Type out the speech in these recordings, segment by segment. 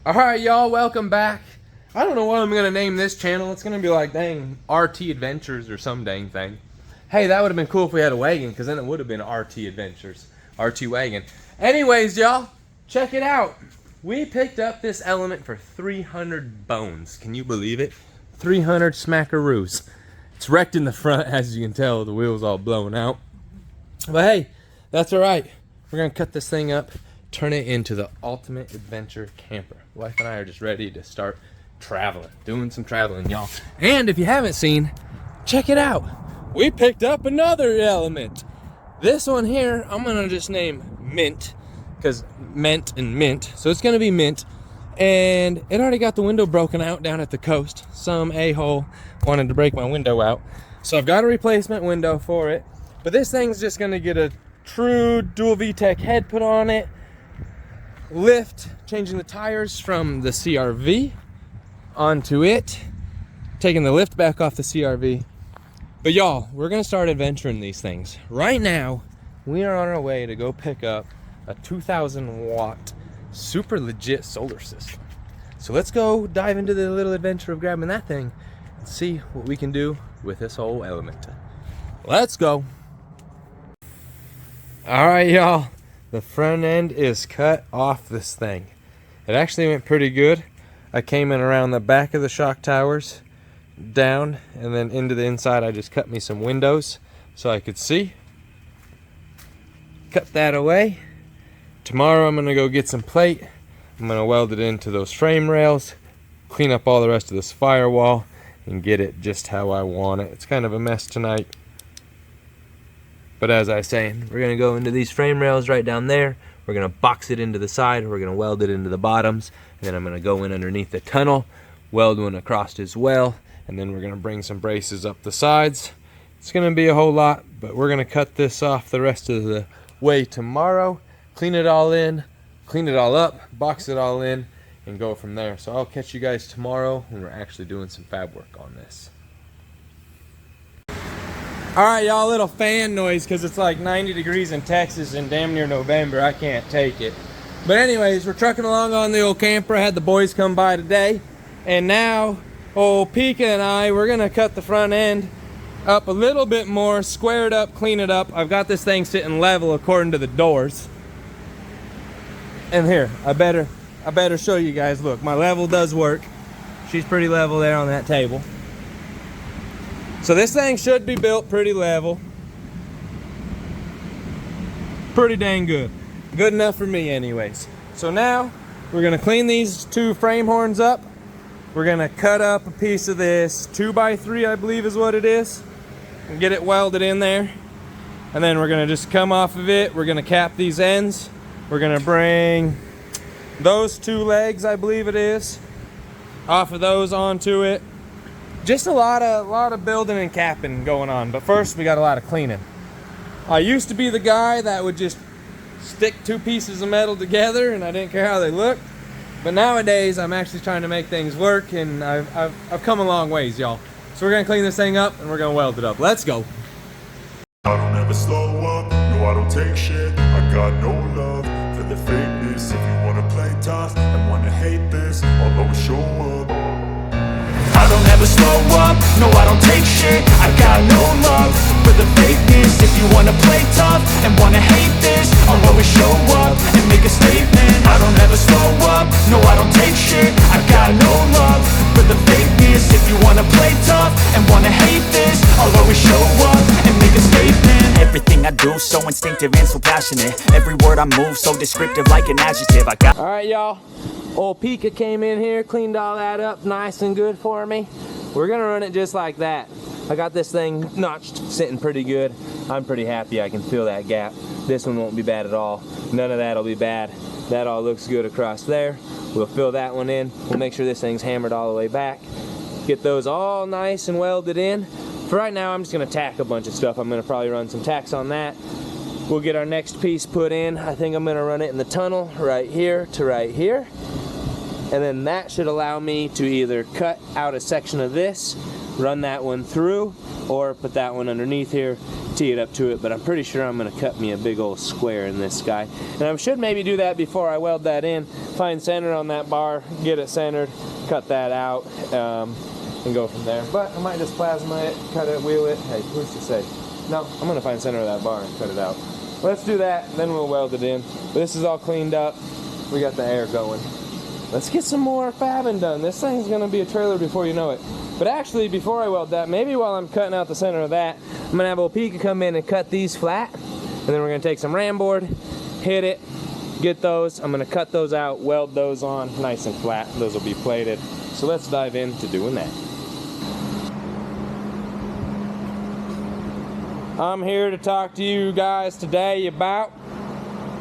Alright y'all, welcome back. I don't know what I'm going to name this channel. It's going to be like, dang, RT Adventures or some dang thing. Hey, that would have been cool if we had a wagon, because then it would have been RT Adventures. RT Wagon. Anyways, y'all, check it out. We picked up this Element for 300 bones. Can you believe it? 300 smackaroos. It's wrecked in the front, as you can tell. The wheel's all blown out. But hey, that's alright. We're going to cut this thing up, turn it into the ultimate adventure camper. Wife and I are just ready to start traveling, doing some traveling, y'all. And if you haven't seen, check it out. We picked up another Element. This one here, I'm gonna just name Mint, because mint and mint. So it's gonna be Mint. And it already got the window broken out down at the coast. Some a-hole wanted to break my window out. So I've got a replacement window for it. But this thing's just gonna get a true dual VTEC head put on it. Lift, changing the tires from the CRV onto it, taking the lift back off the CRV. But y'all, we're gonna start adventuring these things. Right now, we are on our way to go pick up a 2,000 watt super legit solar system. So let's go dive into the little adventure of grabbing that thing and see what we can do with this whole Element. Let's go. All right, y'all. The front end is cut off this thing. It actually went pretty good. I came in around the back of the shock towers, down, and then into the inside. I just cut me some windows so I could see. Cut that away. Tomorrow I'm gonna go get some plate. I'm gonna weld it into those frame rails, clean up all the rest of this firewall, and get it just how I want it. It's kind of a mess tonight. But as I was saying, we're gonna go into these frame rails right down there. We're gonna box it into the side. We're gonna weld it into the bottoms. And then I'm gonna go in underneath the tunnel, weld one across as well. And then we're gonna bring some braces up the sides. It's gonna be a whole lot, but we're gonna cut this off the rest of the way tomorrow. Clean it all in, clean it all up, box it all in, and go from there. So I'll catch you guys tomorrow when we're actually doing some fab work on this. Alright y'all, little fan noise because it's like 90 degrees in Texas and damn near November. I can't take it. But anyways, we're trucking along on the old camper. I had the boys come by today. And now, old Pika and I, we're going to cut the front end up a little bit more, square it up, clean it up. I've got this thing sitting level according to the doors. And here, I better show you guys. Look, my level does work. She's pretty level there on that table. So this thing should be built pretty level. Pretty dang good. Good enough for me anyways. So now we're gonna clean these two frame horns up. We're gonna cut up a piece of this 2x3, I believe is what it is, and get it welded in there. And then we're gonna just come off of it. We're gonna cap these ends. We're gonna bring those two legs, I believe it is, off of those onto it. Just a lot of building and capping going on, but first we got a lot of cleaning. I used to be the guy that would just stick two pieces of metal together and I didn't care how they looked. But nowadays I'm actually trying to make things work, and I've come a long ways, y'all. So we're gonna clean this thing up and we're gonna weld it up. Let's go. I don't ever slow up, no I don't take shit. I got no love for the fakeness. If you wanna play tough and wanna hate this, I'll always show up. I don't ever slow up, no I don't take shit. I got no love for the fakeness. If you wanna play tough and wanna hate this, I'll always show up and make a statement. I don't ever slow up, no I don't take shit. I got no love for the fakeness. If you wanna play tough and wanna hate this, I'll always show up and make a statement. Everything I do so instinctive and so passionate. Every word I move so descriptive like an adjective. I got. Alright y'all, old Pika came in here, cleaned all that up nice and good for me. We're gonna run it just like that. I got this thing notched, sitting pretty good. I'm pretty happy. I can feel that gap. This one won't be bad at all. None of that'll be bad. That all looks good across there. We'll fill that one in. We'll make sure this thing's hammered all the way back. Get those all nice and welded in. For right now, I'm just gonna tack a bunch of stuff. I'm gonna probably run some tacks on that. We'll get our next piece put in. I think I'm gonna run it in the tunnel right here to right here. And then that should allow me to either cut out a section of this, run that one through, or put that one underneath here, tee it up to it, but I'm pretty sure I'm gonna cut me a big old square in this guy. And I should maybe do that before I weld that in, find center on that bar, get it centered, cut that out, and go from there. But I might just plasma it, cut it, wheel it. Hey, who's to say? No, I'm gonna find center of that bar and cut it out. Let's do that, then we'll weld it in. But this is all cleaned up. We got the air going. Let's get some more fabbing done. This thing's gonna be a trailer before you know it. But actually, before I weld that, maybe while I'm cutting out the center of that, I'm gonna have old Pika come in and cut these flat. And then we're gonna take some ram board, hit it, get those. I'm gonna cut those out, weld those on nice and flat. Those will be plated. So let's dive into doing that. I'm here to talk to you guys today about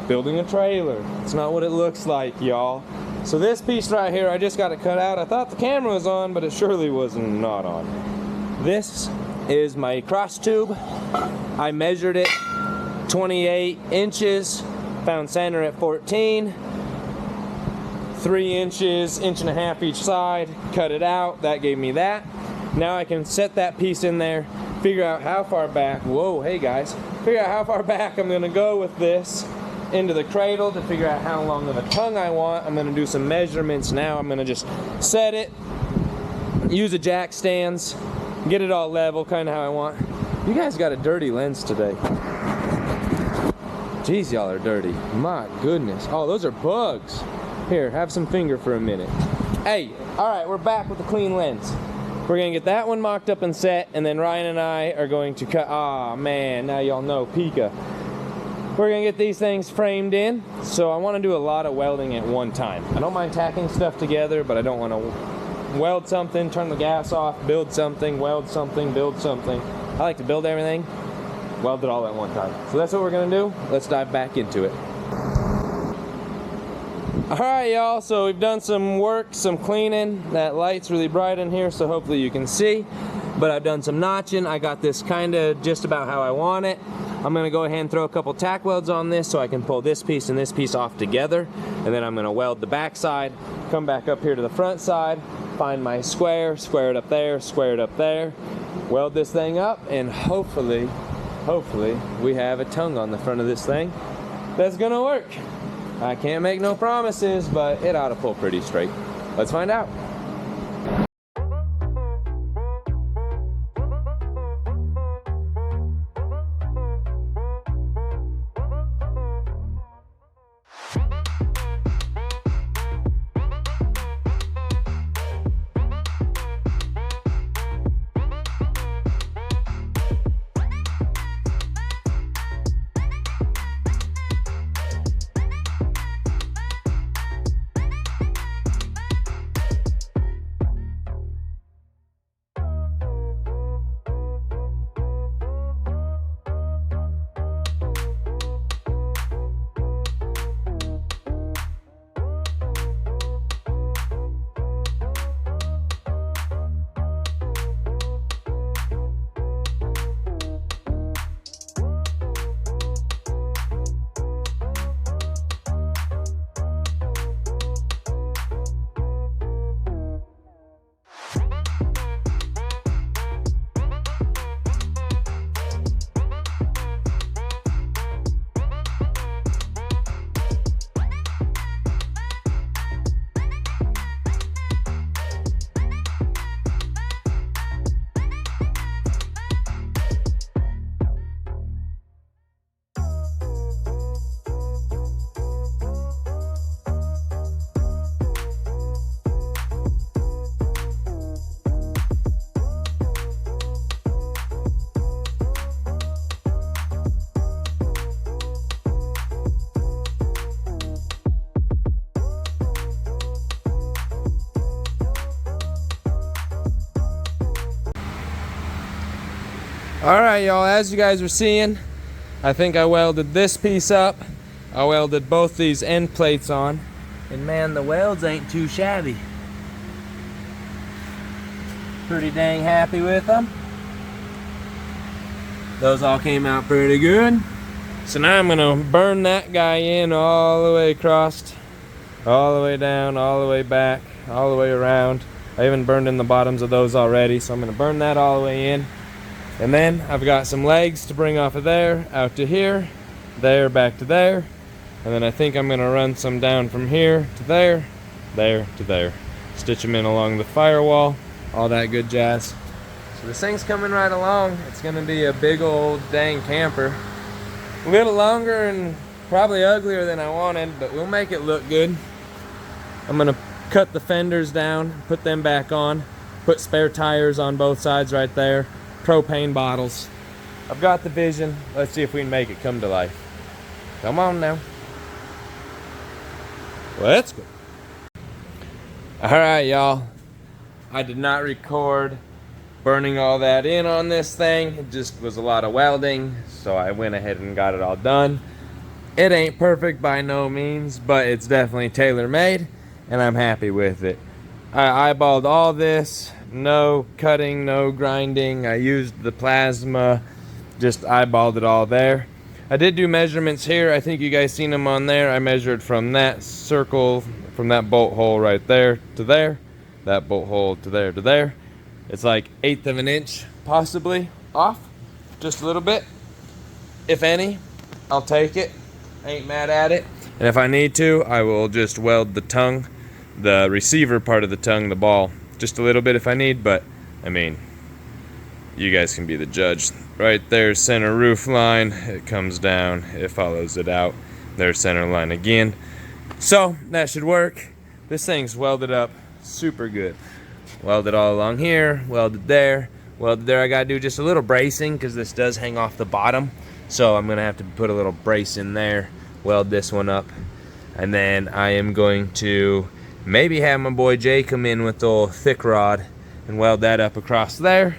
building a trailer. It's not what it looks like, y'all. So this piece right here, I just got it cut out. I thought the camera was on, but it surely was not on. This is my cross tube. I measured it 28 inches, found center at 14, 3 inches, inch and a half each side, cut it out, that gave me that. Now I can set that piece in there, figure out how far back, whoa, hey guys, figure out how far back I'm gonna go with this into the cradle to figure out how long of a tongue I want. I'm gonna do some measurements now. I'm gonna just set it, use the jack stands, get it all level, kind of how I want. You guys got a dirty lens today. Jeez, y'all are dirty. My goodness. Oh, those are bugs. Here, have some finger for a minute. Hey, all right, we're back with the clean lens. We're gonna get that one mocked up and set, and then Ryan and I are going to cut, man, now y'all know, Pika. We're gonna get these things framed in, so I wanna do a lot of welding at one time. I don't mind tacking stuff together, but I don't wanna weld something, turn the gas off, build something, weld something, build something. I like to build everything, weld it all at one time. So that's what we're gonna do. Let's dive back into it. All right, y'all, so we've done some work, some cleaning. That light's really bright in here, so hopefully you can see. But I've done some notching. I got this kind of just about how I want it. I'm gonna go ahead and throw a couple tack welds on this so I can pull this piece and this piece off together. And then I'm gonna weld the back side, come back up here to the front side, find my square it up there, square it up there, weld this thing up, and hopefully we have a tongue on the front of this thing that's gonna work. I can't make no promises, but it ought to pull pretty straight. Let's find out. Alright, y'all, as you guys are seeing, I think I welded this piece up. I welded both these end plates on. And man, the welds ain't too shabby. Pretty dang happy with them. Those all came out pretty good. So now I'm gonna burn that guy in all the way across, all the way down, all the way back, all the way around. I even burned in the bottoms of those already, so I'm gonna burn that all the way in. And then I've got some legs to bring off of there, out to here, there, back to there. And then I think I'm gonna run some down from here to there, there to there. Stitch them in along the firewall, all that good jazz. So this thing's coming right along. It's gonna be a big old dang camper. A little longer and probably uglier than I wanted, but we'll make it look good. I'm gonna cut the fenders down, put them back on, put spare tires on both sides right there, propane bottles. I've got the vision. Let's see if we can make it come to life. Come on now. Let's go. Alright, y'all. I did not record burning all that in on this thing. It just was a lot of welding, so I went ahead and got it all done. It ain't perfect by no means, but it's definitely tailor-made, and I'm happy with it. I eyeballed all this. No cutting, no grinding. I used the plasma, just eyeballed it all there. I did do measurements here. I think you guys seen them on there. I measured from that circle, from that bolt hole right there to there, that bolt hole to there to there. It's like 1/8 of an inch, possibly off, just a little bit. If any, I'll take it. I ain't mad at it. And if I need to, I will just weld the tongue, the receiver part of the tongue, the ball, just a little bit if I need, but I mean, you guys can be the judge. Right there's center roof line. It comes down, it follows it out. There's center line again. So that should work. This thing's welded up super good. Welded all along here, welded there, welded there. I gotta do just a little bracing because this does hang off the bottom. So I'm gonna have to put a little brace in there, weld this one up. And then I am going to maybe have my boy Jay come in with the old thick rod and weld that up across there.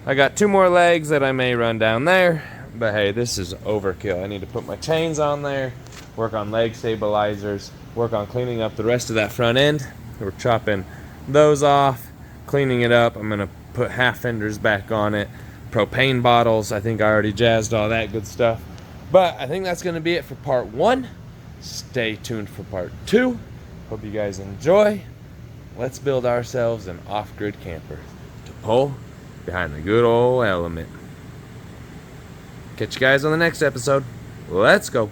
I got 2 more legs that I may run down there, but hey, this is overkill. I need to put my chains on there, work on leg stabilizers, work on cleaning up the rest of that front end. We're chopping those off, cleaning it up. I'm gonna put half fenders back on it, propane bottles. I think I already jazzed all that good stuff. But I think that's gonna be it for part 1. Stay tuned for part 2. Hope you guys enjoy. Let's build ourselves an off-grid camper to pull behind the good old Element. Catch you guys on the next episode. Let's go.